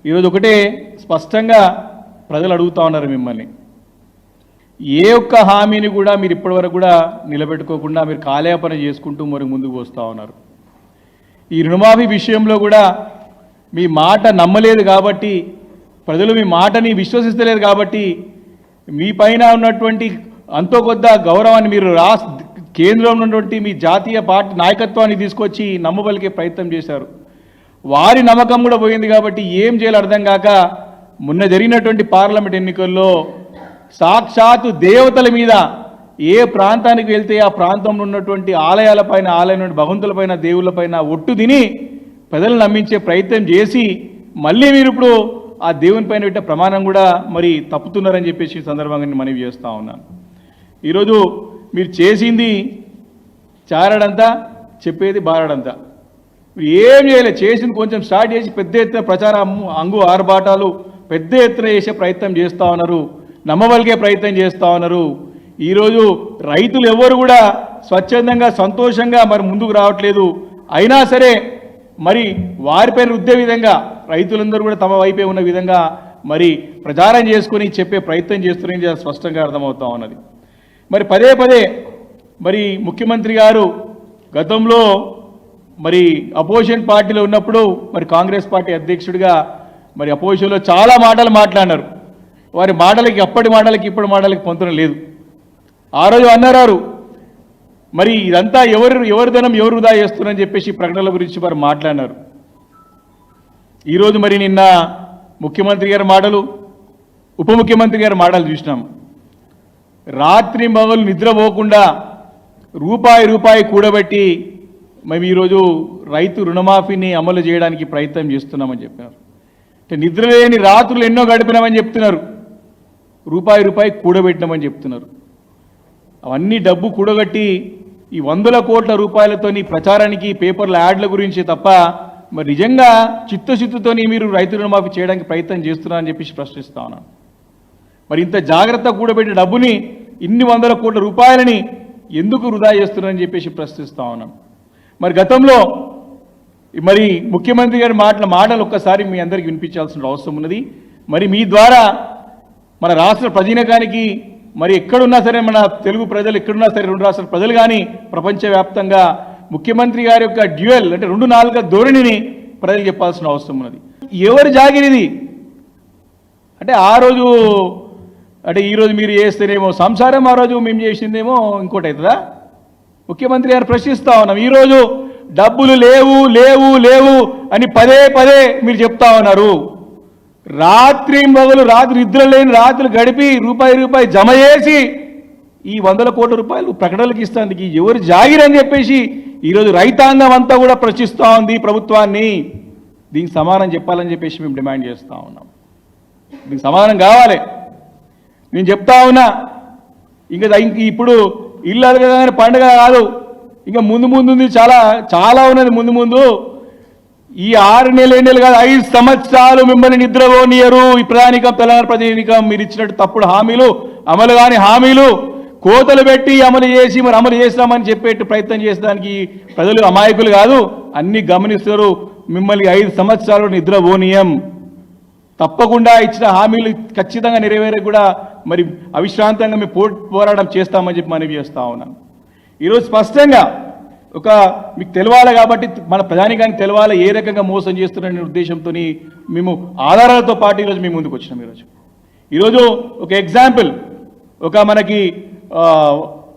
ఈరోజు ఒకటే స్పష్టంగా ప్రజలు అడుగుతా ఉన్నారు మిమ్మల్ని, ఏ ఒక్క హామీని కూడా మీరు ఇప్పటివరకు కూడా నిలబెట్టుకోకుండా మీరు కాలయాపన చేసుకుంటూ మరి ముందుకు వస్తూ ఉన్నారు. ఈ రుణమాఫీ విషయంలో కూడా మీ మాట నమ్మలేదు కాబట్టి, ప్రజలు మీ మాటని విశ్వసిస్తలేదు కాబట్టి, మీ పైన ఉన్నటువంటి అంతో కొద్ద గౌరవాన్ని మీరు కేంద్రంలో ఉన్నటువంటి మీ జాతీయ పార్టీ నాయకత్వాన్ని తీసుకొచ్చి నమ్మబలికే ప్రయత్నం చేశారు. వారి నమ్మకం కూడా పోయింది కాబట్టి ఏం చేయాలో అర్థం కాక మొన్న జరిగినటువంటి పార్లమెంట్ ఎన్నికల్లో సాక్షాత్తు దేవతల మీద ఏ ప్రాంతానికి వెళ్తే ఆ ప్రాంతంలో ఉన్నటువంటి ఆలయాలపైన, ఆలయం భగవంతులపైన, దేవుళ్ళపైన ఒట్టు తిని ప్రజలను నమ్మించే ప్రయత్నం చేసి మళ్ళీ మీరు ఇప్పుడు ఆ దేవుని పైన పెట్టే ప్రమాణం కూడా మరి తప్పుతున్నారని చెప్పేసి ఈ సందర్భంగా నేను మనవి చేస్తూ ఉన్నాను. ఈరోజు మీరు చేసింది చారడంతా, చెప్పేది బారడంతా. ఏం చేయలేదు, చేసింది కొంచెం స్టార్ట్ చేసి పెద్ద ఎత్తున ప్రచారం అంగు ఆర్భాటాలు పెద్ద ఎత్తున చేసే ప్రయత్నం చేస్తూ ఉన్నారు, నమ్మవలిగే ప్రయత్నం చేస్తూ ఉన్నారు. ఈరోజు రైతులు ఎవరు కూడా స్వచ్ఛందంగా సంతోషంగా మరి ముందుకు రావట్లేదు. అయినా సరే మరి వారిపైన రుద్దే విధంగా రైతులందరూ కూడా తమ వైపే ఉన్న విధంగా మరి ప్రచారం చేసుకొని చెప్పే ప్రయత్నం చేస్తున్నారని స్పష్టంగా అర్థమవుతా ఉన్నది. మరి పదే పదే మరి ముఖ్యమంత్రి గారు గతంలో మరి అపోజిషన్ పార్టీలో ఉన్నప్పుడు మరి కాంగ్రెస్ పార్టీ అధ్యక్షుడిగా మరి అపోజిషన్లో చాలా మాటలు మాట్లాడినారు. వారి మాటలకి అప్పటి మాటలకి ఇప్పటి మాటలకి పొంతన లేదు. ఆ రోజు అన్నారు మరి ఇదంతా ఎవరి ధనం ఎవరు వృధా చేస్తున్నారని చెప్పేసి ప్రకటనల గురించి వారు మాట్లాడినారు. ఈరోజు మరి నిన్న ముఖ్యమంత్రి గారి మాటలు, ఉప ముఖ్యమంత్రి గారి మాటలు చూసినాం. రాత్రి మగలు నిద్రపోకుండా రూపాయి కూడబెట్టి మేము ఈరోజు రైతు రుణమాఫీని అమలు చేయడానికి ప్రయత్నం చేస్తున్నామని చెప్పినారు. అంటే నిద్రలేని రాత్రులు ఎన్నో గడిపినామని చెప్తున్నారు, రూపాయి కూడబెట్టినామని చెప్తున్నారు. అవన్నీ డబ్బు కూడగట్టి ఈ 100 కోట్ల రూపాయలతోని ప్రచారానికి, పేపర్ల యాడ్ల గురించి తప్ప మరి నిజంగా చిత్తశుద్ధితోని మీరు రైతు రుణమాఫీ చేయడానికి ప్రయత్నం చేస్తున్నారని చెప్పేసి ప్రశ్నిస్తా ఉన్నాను. మరి ఇంత జాగ్రత్త కూడబెట్టే డబ్బుని, ఇన్ని 100 కోట్ల రూపాయలని ఎందుకు వృధా చేస్తున్నారని చెప్పేసి ప్రశ్నిస్తా ఉన్నాను. మరి గతంలో మరి ముఖ్యమంత్రి గారి మాటలు ఒక్కసారి మీ అందరికీ వినిపించాల్సిన అవసరం ఉన్నది. మరి మీ ద్వారా మన రాష్ట్ర ప్రజానీకానికి మరి ఎక్కడున్నా సరే, మన తెలుగు ప్రజలు ఎక్కడున్నా సరే, 2 రాష్ట్రాల ప్రజలు కానీ ప్రపంచవ్యాప్తంగా ముఖ్యమంత్రి గారి యొక్క డ్యూయల్ అంటే 2 నాలుక ధోరణిని ప్రజలు చెప్పాల్సిన అవసరం ఉన్నది. ఎవరు జాగిరిది అంటే ఆ రోజు అంటే ఈరోజు మీరు చేస్తేనేమో సంసారం, ఆ రోజు మేము చేసిందేమో ఇంకోటి అవుతుందా? ముఖ్యమంత్రి గారు ప్రశ్నిస్తా ఉన్నాం. ఈరోజు డబ్బులు లేవు లేవు లేవు అని పదే మీరు చెప్తా ఉన్నారు. రాత్రి నిద్రలేని రాత్రులు గడిపి రూపాయి జమ చేసి ఈ 100 కోట్ల రూపాయలు ప్రకటనలకు ఇస్తానికి ఎవరు జాగిరని చెప్పేసి ఈరోజు రైతాంగం అంతా కూడా ప్రశ్నిస్తూ ఉంది ప్రభుత్వాన్ని. దీనికి సమాధానం చెప్పాలని చెప్పేసి మేము డిమాండ్ చేస్తూ ఉన్నాం. దీనికి సమాధానం కావాలి. నేను చెప్తా ఉన్నా, ఇంకా ఇప్పుడు ఇల్లు అడగగానే పండుగ కాదు, ఇంకా ముందు చాలా ఉన్నది ముందు. ఈ 6 నెలలు కాదు, 5 సంవత్సరాలు మిమ్మల్ని నిద్రపోనియరు ఈ ప్రధానికం, తెలంగాణ ప్రజానీకం. మీరు ఇచ్చినట్టు తప్పుడు హామీలు, అమలు కాని హామీలు కోతలు పెట్టి అమలు చేసి మరి అమలు చేస్తామని చెప్పేట్టు ప్రయత్నం చేసేదానికి ప్రజలు అమాయకులు కాదు, అన్ని గమనిస్తారు. మిమ్మల్ని 5 సంవత్సరాలు నిద్రపోనీయం. తప్పకుండా ఇచ్చిన హామీలు ఖచ్చితంగా నెరవేరే కూడా మరి అవిశ్రాంతంగా మేము పోరాటం చేస్తామని చెప్పి మనవి చేస్తా ఉన్నాను. ఈరోజు స్పష్టంగా మీకు తెలవాలి కాబట్టి, మన ప్రజానీకానికి తెలవాలి ఏ రకంగా మోసం చేస్తున్నారనే ఉద్దేశంతో మేము ఆధారాలతో పాటు ఈరోజు మేము ముందుకు వచ్చినాం. ఈరోజు ఒక ఎగ్జాంపుల్, మనకి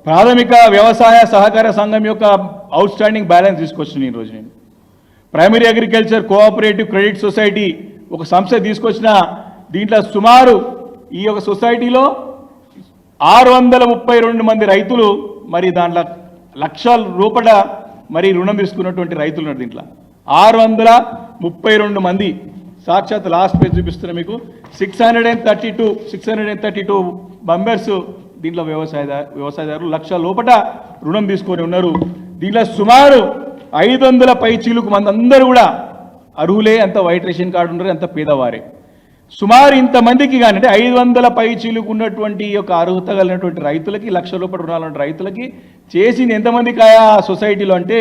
ప్రాథమిక వ్యవసాయ సహకార సంఘం యొక్క అవుట్ స్టాండింగ్ బ్యాలెన్స్ తీసుకొచ్చిన ఈరోజు నేను primary agriculture cooperative credit society ఒక సంస్థ తీసుకొచ్చిన. దీంట్లో సుమారు ఈ యొక్క సొసైటీలో 632 మంది రైతులు మరి దాంట్లో లక్షల రూపాయల మరి రుణం తీసుకున్నటువంటి రైతులు ఉన్నారు. దీంట్లో 632 మంది. సాక్షాత్ లాస్ట్ పేజ్ చూపిస్తున్నా మీకు. 632 మెంబర్స్ దీంట్లో వ్యవసాయదారులు లక్ష లోపల రుణం తీసుకొని ఉన్నారు. దీంట్లో సుమారు 500 పైచీలకు మంది అందరూ కూడా అర్హులే, అంత వైట్ రేషన్ కార్డు ఉన్నారు, అంత పేదవారే. సుమారు ఇంతమందికి కానీ అంటే 500 పైచీలకు ఉన్నటువంటి యొక్క అర్హత కలిగినటువంటి రైతులకి, లక్ష రూపాయల రుణాలు ఉన్న రైతులకి చేసింది ఎంతమందికి ఆ సొసైటీలో అంటే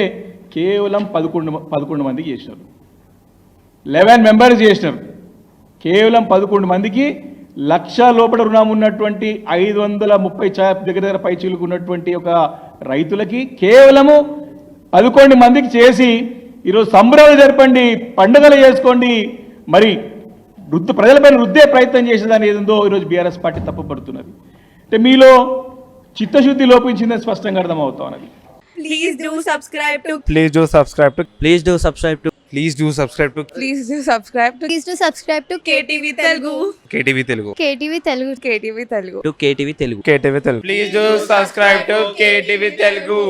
కేవలం 11 మందికి చేసినారు. 11 మెంబర్స్ చేసినారు. కేవలం 11 మందికి లక్ష లోపల రుణం ఉన్నటువంటి 530 దగ్గర పైచీలకు ఉన్నటువంటి ఒక రైతులకి కేవలము 11 మందికి చేసి ఈరోజు సంబరాలు జరపండి, పండుగలు చేసుకోండి, మరి ప్రజలపైన రుద్దే ప్రయత్నం చేసేదాన్ని ఏదో ఈరోజు బీఆర్ఎస్ పార్టీ తప్పుపడుతున్నది. అంటే మీలో చిత్తశుద్ధి లోపించిందని స్పష్టంగా అర్థమవుతా ఉన్నది. Please do subscribe to. Please do subscribe to. Please do subscribe to. Please do subscribe to. Please do subscribe to. Please do subscribe to KTV Telugu. KTV Telugu. KTV Telugu. KTV Telugu. To KTV Telugu. KTV Telugu. Please do subscribe to KTV Telugu.